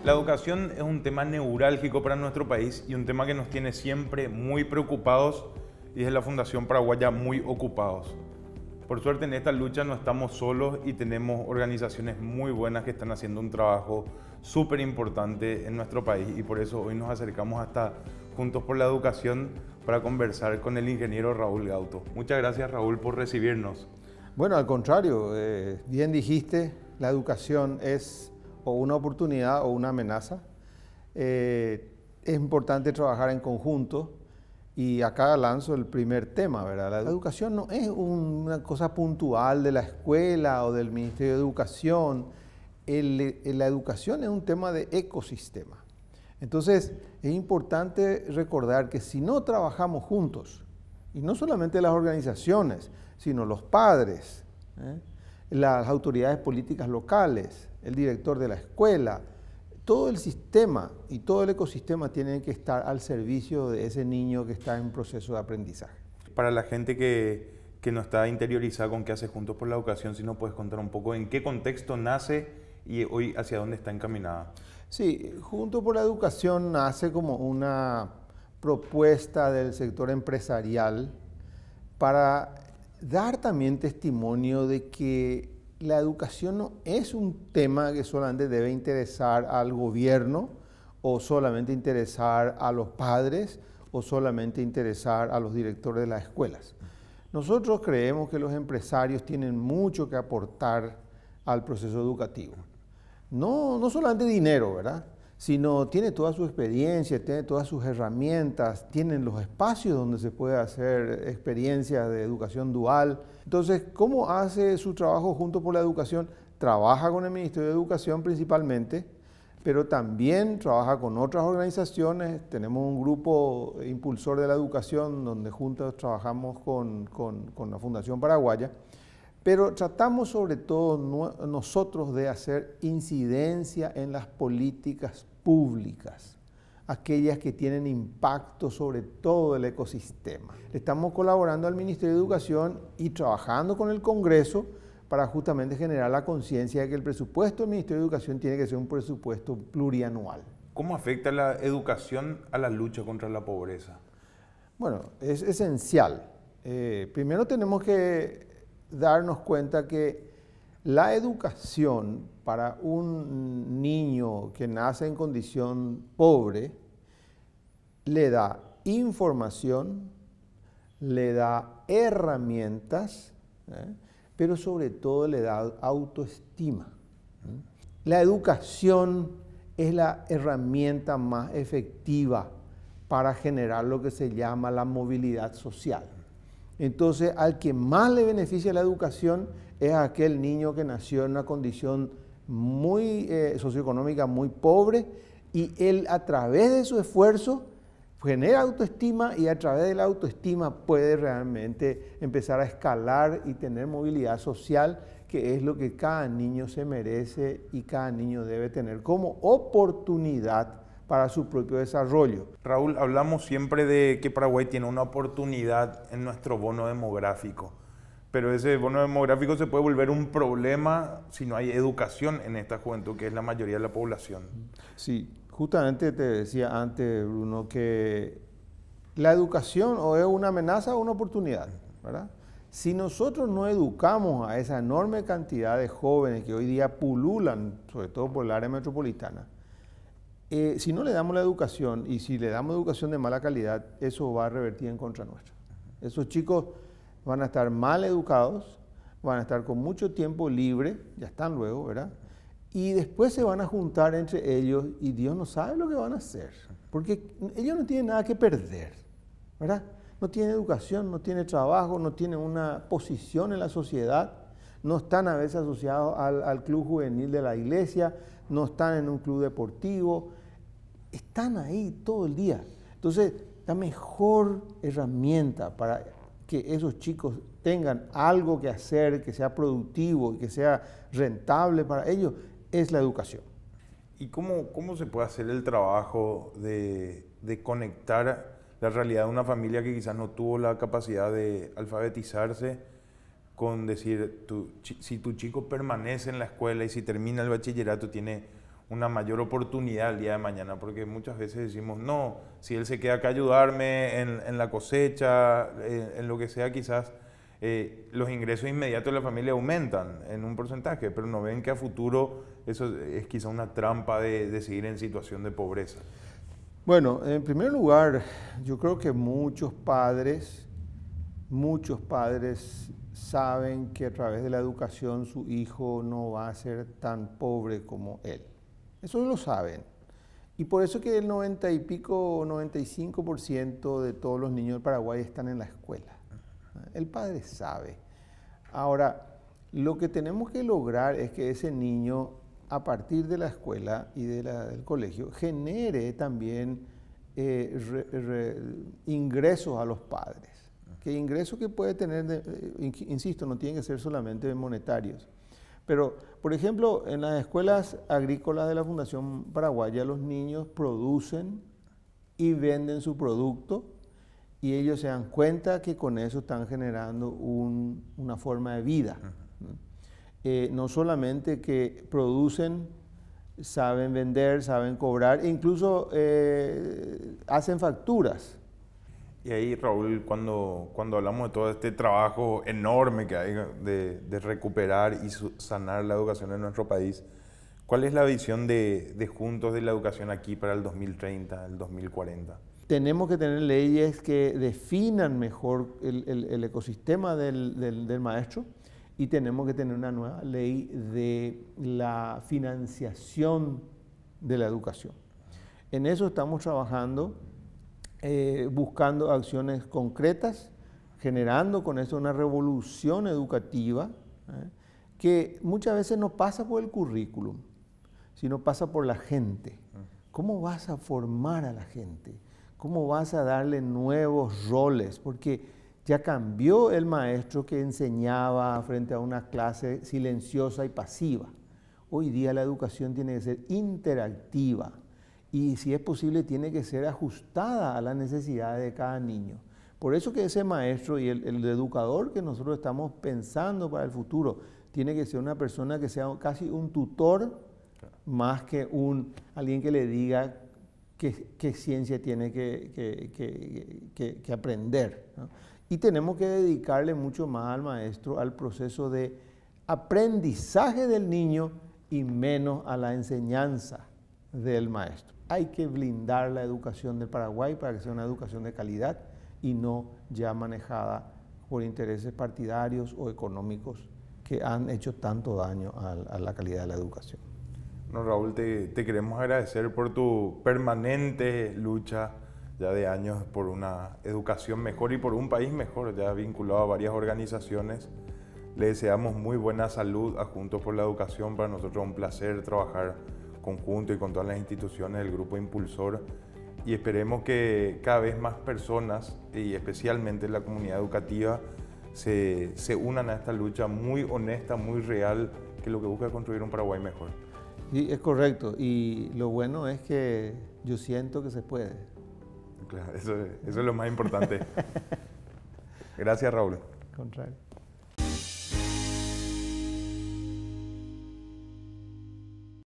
La educación es un tema neurálgico para nuestro país y un tema que nos tiene siempre muy preocupados y desde la Fundación Paraguaya muy ocupados. Por suerte en esta lucha no estamos solos y tenemos organizaciones muy buenas que están haciendo un trabajo súper importante en nuestro país y por eso hoy nos acercamos hasta Juntos por la Educación para conversar con el ingeniero Raúl Gauto. Muchas gracias, Raúl, por recibirnos. Bueno, al contrario, bien dijiste, la educación es o una oportunidad o una amenaza. Es importante trabajar en conjunto y acá lanzo el primer tema, ¿verdad? La educación no es una cosa puntual de la escuela o del Ministerio de Educación. La educación es un tema de ecosistema. Entonces, es importante recordar que si no trabajamos juntos, y no solamente las organizaciones, sino los padres, las autoridades políticas locales, el director de la escuela, todo el sistema y todo el ecosistema tienen que estar al servicio de ese niño que está en proceso de aprendizaje. Para la gente que no está interiorizada con qué hace Juntos por la Educación, si nos puedes contar un poco en qué contexto nace y hoy hacia dónde está encaminada. Sí, Juntos por la Educación nace como una propuesta del sector empresarial para dar también testimonio de que la educación no es un tema que solamente debe interesar al gobierno o solamente interesar a los padres o solamente interesar a los directores de las escuelas. Nosotros creemos que los empresarios tienen mucho que aportar al proceso educativo. No solamente dinero, ¿verdad? Sino tiene toda su experiencia, tiene todas sus herramientas, tienen los espacios donde se puede hacer experiencias de educación dual. Entonces, ¿cómo hace su trabajo Juntos por la Educación? Trabaja con el Ministerio de Educación principalmente, pero también trabaja con otras organizaciones. Tenemos un grupo impulsor de la educación donde juntos trabajamos con la Fundación Paraguaya. Pero tratamos sobre todo nosotros de hacer incidencia en las políticas públicas, aquellas que tienen impacto sobre todo el ecosistema. Estamos colaborando al Ministerio de Educación y trabajando con el Congreso para justamente generar la conciencia de que el presupuesto del Ministerio de Educación tiene que ser un presupuesto plurianual. ¿Cómo afecta la educación a la lucha contra la pobreza? Bueno, es esencial. Primero tenemos que darnos cuenta que la educación para un niño que nace en condición pobre le da información, le da herramientas, pero sobre todo le da autoestima. La educación es la herramienta más efectiva para generar lo que se llama la movilidad social. Entonces, al que más le beneficia la educación es a aquel niño que nació en una condición muy socioeconómica muy pobre y él a través de su esfuerzo genera autoestima y a través de la autoestima puede realmente empezar a escalar y tener movilidad social, que es lo que cada niño se merece y cada niño debe tener como oportunidad para su propio desarrollo. Raúl, hablamos siempre de que Paraguay tiene una oportunidad en nuestro bono demográfico, pero ese bono demográfico se puede volver un problema si no hay educación en esta juventud, que es la mayoría de la población. Sí, justamente te decía antes, Bruno, que la educación o es una amenaza o una oportunidad, ¿verdad? Si nosotros no educamos a esa enorme cantidad de jóvenes que hoy día pululan, sobre todo por el área metropolitana, si no le damos la educación y si le damos educación de mala calidad, eso va a revertir en contra nuestra. Esos chicos van a estar mal educados, van a estar con mucho tiempo libre, ya están luego, ¿verdad? Y después se van a juntar entre ellos y Dios no sabe lo que van a hacer, porque ellos no tienen nada que perder, ¿verdad? No tienen educación, no tienen trabajo, no tienen una posición en la sociedad, no están a veces asociados al club juvenil de la iglesia, no están en un club deportivo, están ahí todo el día. Entonces, la mejor herramienta para que esos chicos tengan algo que hacer, que sea productivo y que sea rentable para ellos, es la educación. ¿Y cómo se puede hacer el trabajo de conectar la realidad de una familia que quizás no tuvo la capacidad de alfabetizarse con decir, si tu chico permanece en la escuela y si termina el bachillerato tiene una mayor oportunidad el día de mañana, porque muchas veces decimos, no, si él se queda acá a ayudarme en la cosecha, en lo que sea, quizás los ingresos inmediatos de la familia aumentan en un porcentaje, pero no ven que a futuro eso es quizá una trampa de seguir en situación de pobreza. Bueno, en primer lugar, yo creo que muchos padres saben que a través de la educación su hijo no va a ser tan pobre como él. Eso lo saben. Y por eso que el 90 y pico, 95% de todos los niños del Paraguay están en la escuela. El padre sabe. Ahora, lo que tenemos que lograr es que ese niño, a partir de la escuela y del colegio, genere también ingresos a los padres. Que ingresos que puede tener, insisto, no tienen que ser solamente monetarios. Pero, por ejemplo, en las escuelas agrícolas de la Fundación Paraguaya, los niños producen y venden su producto y ellos se dan cuenta que con eso están generando una forma de vida. No solamente que producen, saben vender, saben cobrar, e incluso hacen facturas. Y ahí, Raúl, cuando hablamos de todo este trabajo enorme que hay de recuperar y sanar la educación en nuestro país, ¿cuál es la visión de Juntos de la Educación aquí para el 2030, el 2040? Tenemos que tener leyes que definan mejor el ecosistema del maestro y tenemos que tener una nueva ley de la financiación de la educación. En eso estamos trabajando. Buscando acciones concretas, generando con eso una revolución educativa, que muchas veces no pasa por el currículum, sino pasa por la gente. ¿Cómo vas a formar a la gente? ¿Cómo vas a darle nuevos roles? Porque ya cambió el maestro que enseñaba frente a una clase silenciosa y pasiva. Hoy día la educación tiene que ser interactiva. Y si es posible, tiene que ser ajustada a las necesidades de cada niño. Por eso que ese maestro y el educador que nosotros estamos pensando para el futuro, tiene que ser una persona que sea casi un tutor, más que alguien que le diga qué ciencia tiene que aprender, ¿no? Y tenemos que dedicarle mucho más al maestro, al proceso de aprendizaje del niño y menos a la enseñanza del maestro. Hay que blindar la educación del Paraguay para que sea una educación de calidad y no ya manejada por intereses partidarios o económicos que han hecho tanto daño a la calidad de la educación. No, Raúl, te queremos agradecer por tu permanente lucha ya de años por una educación mejor y por un país mejor, ya vinculado a varias organizaciones. Le deseamos muy buena salud a Juntos por la Educación. Para nosotros es un placer trabajar conjunto y con todas las instituciones del Grupo Impulsor, y esperemos que cada vez más personas, y especialmente la comunidad educativa, se unan a esta lucha muy honesta, muy real, que lo que busca es construir un Paraguay mejor. Sí, es correcto, y lo bueno es que yo siento que se puede. Claro, eso es lo más importante. Gracias, Raúl. Contrario.